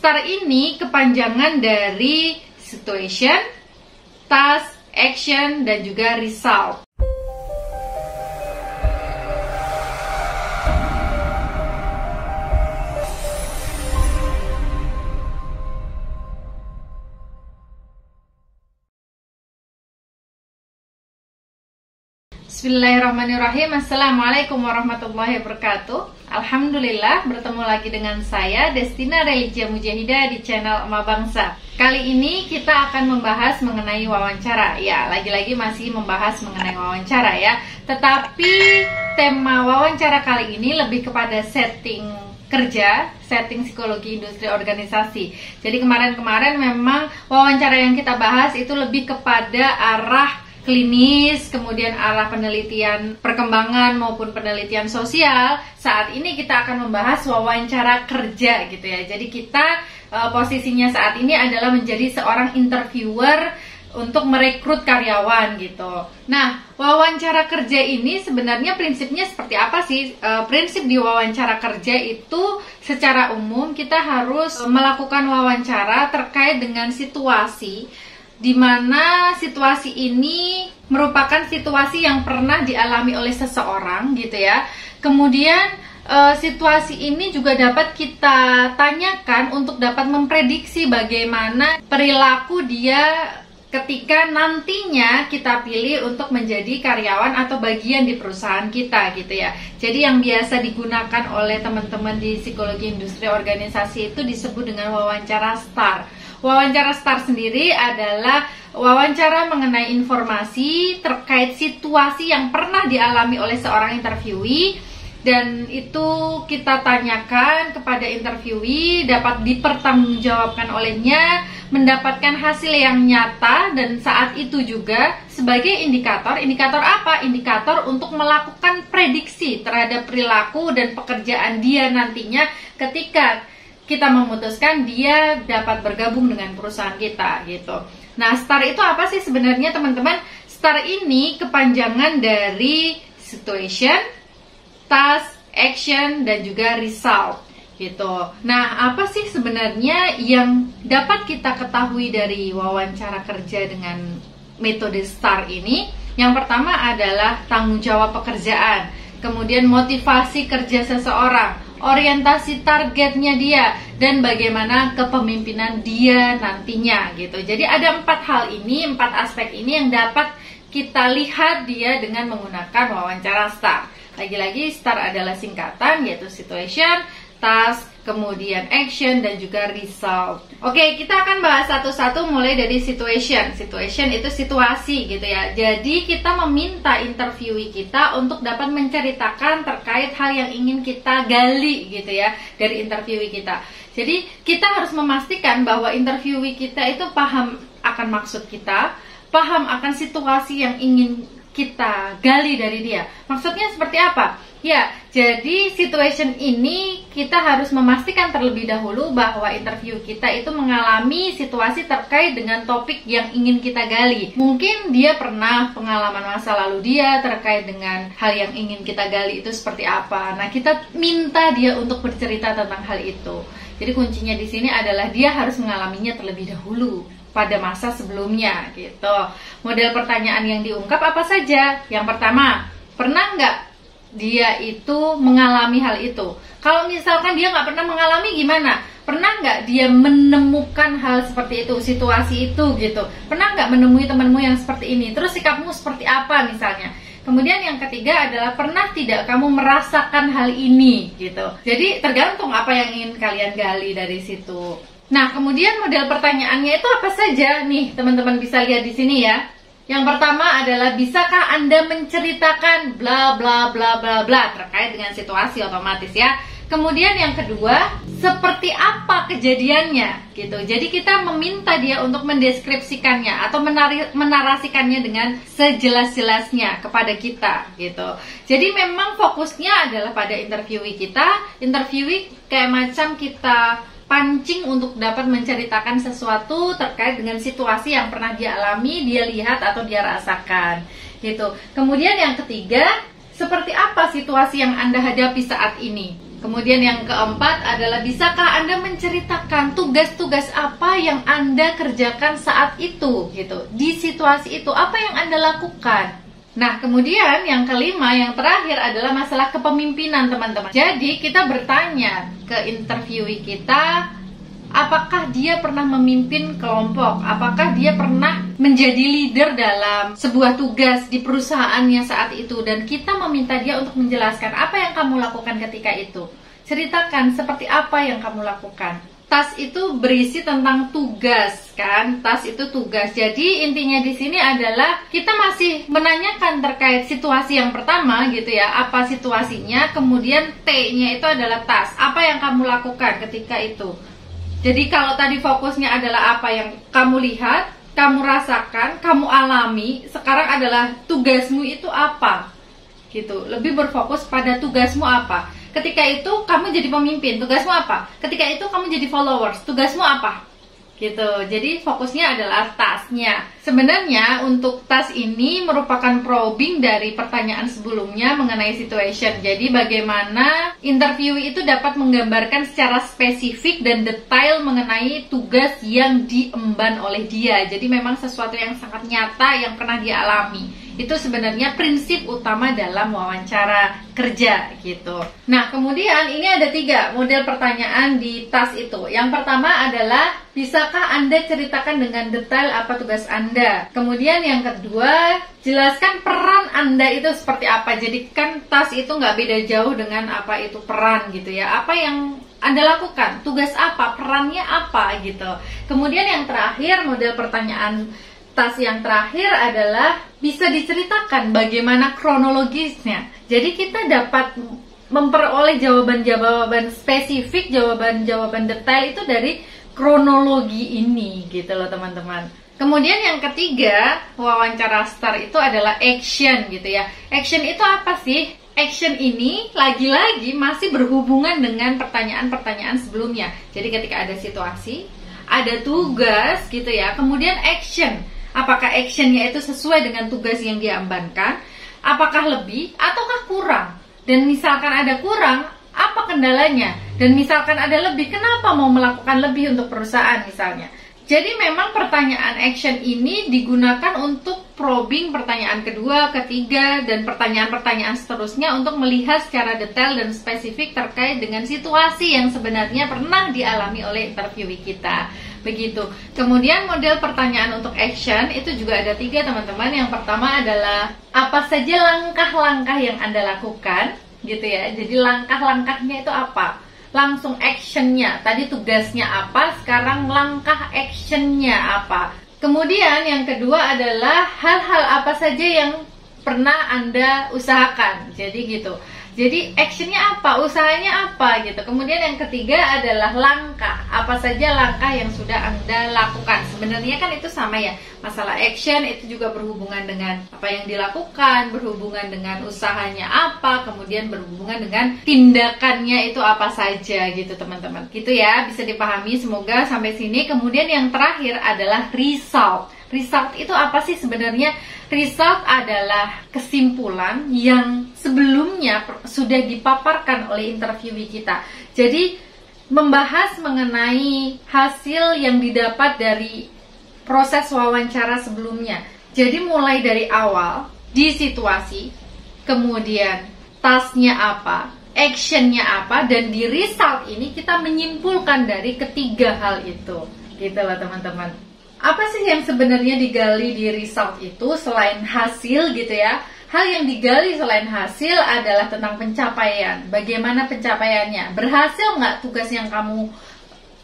STAR ini kepanjangan dari situation, task, action, dan juga result. Bismillahirrahmanirrahim. Assalamualaikum warahmatullahi wabarakatuh. Alhamdulillah, bertemu lagi dengan saya Destina Religia Mujahidah di channel Emak Bangsa. Kali ini kita akan membahas mengenai wawancara. Ya, lagi-lagi masih membahas mengenai wawancara ya. Tetapi tema wawancara kali ini lebih kepada setting kerja, setting psikologi industri organisasi. Jadi kemarin-kemarin memang wawancara yang kita bahas itu lebih kepada arah klinis, kemudian arah penelitian perkembangan maupun penelitian sosial. Saat ini kita akan membahas wawancara kerja gitu ya. Jadi kita posisinya saat ini adalah menjadi seorang interviewer untuk merekrut karyawan gitu. Nah, wawancara kerja ini sebenarnya prinsipnya seperti apa sih? Prinsip di wawancara kerja itu secara umum kita harus melakukan wawancara terkait dengan situasi di mana situasi ini merupakan situasi yang pernah dialami oleh seseorang gitu ya. Kemudian situasi ini juga dapat kita tanyakan untuk dapat memprediksi bagaimana perilaku dia ketika nantinya kita pilih untuk menjadi karyawan atau bagian di perusahaan kita gitu ya. Jadi yang biasa digunakan oleh teman-teman di psikologi industri organisasi itu disebut dengan wawancara STAR. Wawancara STAR sendiri adalah wawancara mengenai informasi terkait situasi yang pernah dialami oleh seorang interviewee, dan itu kita tanyakan kepada interviewee, dapat dipertanggungjawabkan olehnya, mendapatkan hasil yang nyata, dan saat itu juga sebagai indikator. Indikator apa? Indikator untuk melakukan prediksi terhadap perilaku dan pekerjaan dia nantinya ketika kita memutuskan dia dapat bergabung dengan perusahaan kita gitu. Nah, STAR itu apa sih sebenarnya teman-teman? STAR ini kepanjangan dari situation, task, action, dan juga result gitu. Nah, apa sih sebenarnya yang dapat kita ketahui dari wawancara kerja dengan metode STAR ini? Yang pertama adalah tanggung jawab pekerjaan, kemudian motivasi kerja seseorang, orientasi targetnya dia, dan bagaimana kepemimpinan dia nantinya gitu. Jadi ada 4 hal ini, 4 aspek ini yang dapat kita lihat dia dengan menggunakan wawancara STAR. Lagi-lagi STAR adalah singkatan, yaitu situation, task, kemudian action, dan juga result. Oke, kita akan bahas satu-satu mulai dari situation. Situation itu situasi gitu ya. Jadi kita meminta interviewee kita untuk dapat menceritakan terkait hal yang ingin kita gali gitu ya dari interviewee kita. Jadi kita harus memastikan bahwa interviewee kita itu paham akan maksud kita, paham akan situasi yang ingin kita gali dari dia. Maksudnya seperti apa? Ya, jadi situation ini kita harus memastikan terlebih dahulu bahwa interview kita itu mengalami situasi terkait dengan topik yang ingin kita gali. Mungkin dia pernah pengalaman masa lalu dia terkait dengan hal yang ingin kita gali itu seperti apa. Nah, kita minta dia untuk bercerita tentang hal itu. Jadi kuncinya di sini adalah dia harus mengalaminya terlebih dahulu pada masa sebelumnya gitu. Model pertanyaan yang diungkap apa saja? Yang pertama, pernah nggak dia itu mengalami hal itu? Kalau misalkan dia nggak pernah mengalami, gimana? Pernah nggak dia menemukan hal seperti itu, situasi itu gitu? Pernah nggak menemui temanmu yang seperti ini? Terus sikapmu seperti apa misalnya? Kemudian yang ketiga adalah pernah tidak kamu merasakan hal ini gitu. Jadi tergantung apa yang ingin kalian gali dari situ. Nah, kemudian model pertanyaannya itu apa saja nih teman-teman bisa lihat di sini ya. Yang pertama adalah, bisakah Anda menceritakan bla bla bla bla bla terkait dengan situasi, otomatis ya. Kemudian yang kedua, seperti apa kejadiannya gitu. Jadi kita meminta dia untuk mendeskripsikannya atau menarasikannya dengan sejelas-jelasnya kepada kita gitu. Jadi memang fokusnya adalah pada interviewee kita. Interviewee kayak macam kita pancing untuk dapat menceritakan sesuatu terkait dengan situasi yang pernah dia alami, dia lihat atau dia rasakan gitu. Kemudian yang ketiga, seperti apa situasi yang Anda hadapi saat ini? Kemudian yang keempat adalah bisakah Anda menceritakan tugas-tugas apa yang Anda kerjakan saat itu gitu. Di situasi itu apa yang Anda lakukan? Nah, kemudian yang kelima, yang terakhir adalah masalah kepemimpinan, teman-teman. Jadi kita bertanya ke interviewee kita, apakah dia pernah memimpin kelompok? Apakah dia pernah menjadi leader dalam sebuah tugas di perusahaannya saat itu? Dan kita meminta dia untuk menjelaskan apa yang kamu lakukan ketika itu. Ceritakan seperti apa yang kamu lakukan. Tas itu berisi tentang tugas, kan? Tas itu tugas. Jadi intinya di sini adalah kita masih menanyakan terkait situasi yang pertama gitu ya. Apa situasinya? Kemudian T-nya itu adalah tas. Apa yang kamu lakukan ketika itu? Jadi kalau tadi fokusnya adalah apa yang kamu lihat, kamu rasakan, kamu alami, sekarang adalah tugasmu itu apa? Gitu. Lebih berfokus pada tugasmu apa? Ketika itu kamu jadi pemimpin, tugasmu apa? Ketika itu kamu jadi followers, tugasmu apa? Gitu. Jadi fokusnya adalah tasnya. Sebenarnya untuk tas ini merupakan probing dari pertanyaan sebelumnya mengenai situation. Jadi bagaimana interviewee itu dapat menggambarkan secara spesifik dan detail mengenai tugas yang diemban oleh dia. Jadi memang sesuatu yang sangat nyata yang pernah dia alami. Itu sebenarnya prinsip utama dalam wawancara kerja gitu. Nah, kemudian ini ada 3 model pertanyaan di tas itu. Yang pertama adalah, bisakah Anda ceritakan dengan detail apa tugas Anda? Kemudian yang kedua, jelaskan peran Anda itu seperti apa. Jadi kan tas itu nggak beda jauh dengan apa itu peran gitu ya. Apa yang Anda lakukan? Tugas apa? Perannya apa gitu. Kemudian yang terakhir, model pertanyaan tas yang terakhir adalah bisa diceritakan bagaimana kronologisnya. Jadi kita dapat memperoleh jawaban-jawaban spesifik, jawaban-jawaban detail itu dari kronologi ini gitu loh teman-teman. Kemudian yang ketiga, wawancara STAR itu adalah action gitu ya. Action itu apa sih? Action ini lagi-lagi masih berhubungan dengan pertanyaan-pertanyaan sebelumnya. Jadi ketika ada situasi, ada tugas gitu ya, kemudian action. Apakah actionnya itu sesuai dengan tugas yang dia embankan? Apakah lebih ataukah kurang? Dan misalkan ada kurang, apa kendalanya? Dan misalkan ada lebih, kenapa mau melakukan lebih untuk perusahaan misalnya? Jadi memang pertanyaan action ini digunakan untuk probing pertanyaan kedua, ketiga, dan pertanyaan-pertanyaan seterusnya untuk melihat secara detail dan spesifik terkait dengan situasi yang sebenarnya pernah dialami oleh interviewee kita. Begitu. Kemudian model pertanyaan untuk action itu juga ada 3 teman-teman. Yang pertama adalah apa saja langkah-langkah yang Anda lakukan gitu ya. Jadi langkah-langkahnya itu apa? Langsung actionnya. Tadi tugasnya apa, sekarang langkah actionnya apa. Kemudian yang kedua adalah hal-hal apa saja yang pernah Anda usahakan. Jadi gitu. Jadi actionnya apa, usahanya apa gitu. Kemudian yang ketiga adalah langkah. Apa saja langkah yang sudah Anda lakukan. Sebenarnya kan itu sama ya. Masalah action itu juga berhubungan dengan apa yang dilakukan, berhubungan dengan usahanya apa, kemudian berhubungan dengan tindakannya itu apa saja gitu teman-teman. Gitu ya, bisa dipahami semoga sampai sini. Kemudian yang terakhir adalah result. Result itu apa sih sebenarnya? Result adalah kesimpulan yang sebelumnya sudah dipaparkan oleh interviewee kita. Jadi membahas mengenai hasil yang didapat dari proses wawancara sebelumnya. Jadi mulai dari awal, di situasi, kemudian tasnya apa, actionnya apa, dan di result ini kita menyimpulkan dari ketiga hal itu. Gitu lah teman-teman. Apa sih yang sebenarnya digali di result itu selain hasil gitu ya? Hal yang digali selain hasil adalah tentang pencapaian. Bagaimana pencapaiannya? Berhasil nggak tugas yang kamu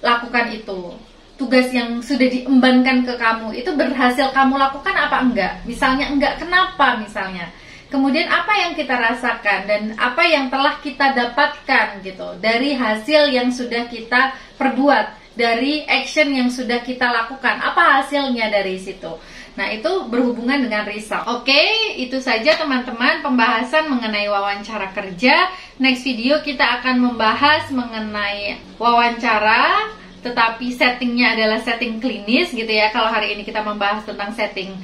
lakukan itu? Tugas yang sudah diembankan ke kamu itu berhasil kamu lakukan apa enggak? Misalnya enggak, kenapa misalnya? Kemudian apa yang kita rasakan dan apa yang telah kita dapatkan gitu dari hasil yang sudah kita perbuat, dari action yang sudah kita lakukan, apa hasilnya dari situ. Nah, itu berhubungan dengan result. Oke, itu saja teman-teman pembahasan mengenai wawancara kerja. Next video kita akan membahas mengenai wawancara, tetapi settingnya adalah setting klinis gitu ya. Kalau hari ini kita membahas tentang setting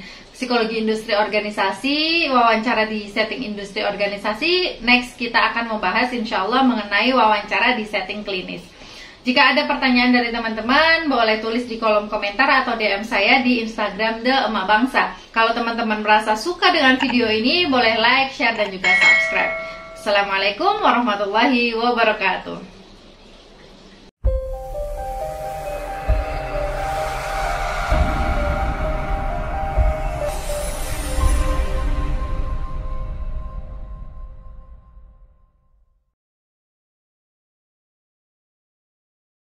psikologi industri organisasi, wawancara di setting industri organisasi. Next kita akan membahas insya Allah mengenai wawancara di setting klinis. Jika ada pertanyaan dari teman-teman, boleh tulis di kolom komentar atau DM saya di Instagram The Emak Bangsa. Kalau teman-teman merasa suka dengan video ini, boleh like, share, dan juga subscribe. Assalamualaikum warahmatullahi wabarakatuh.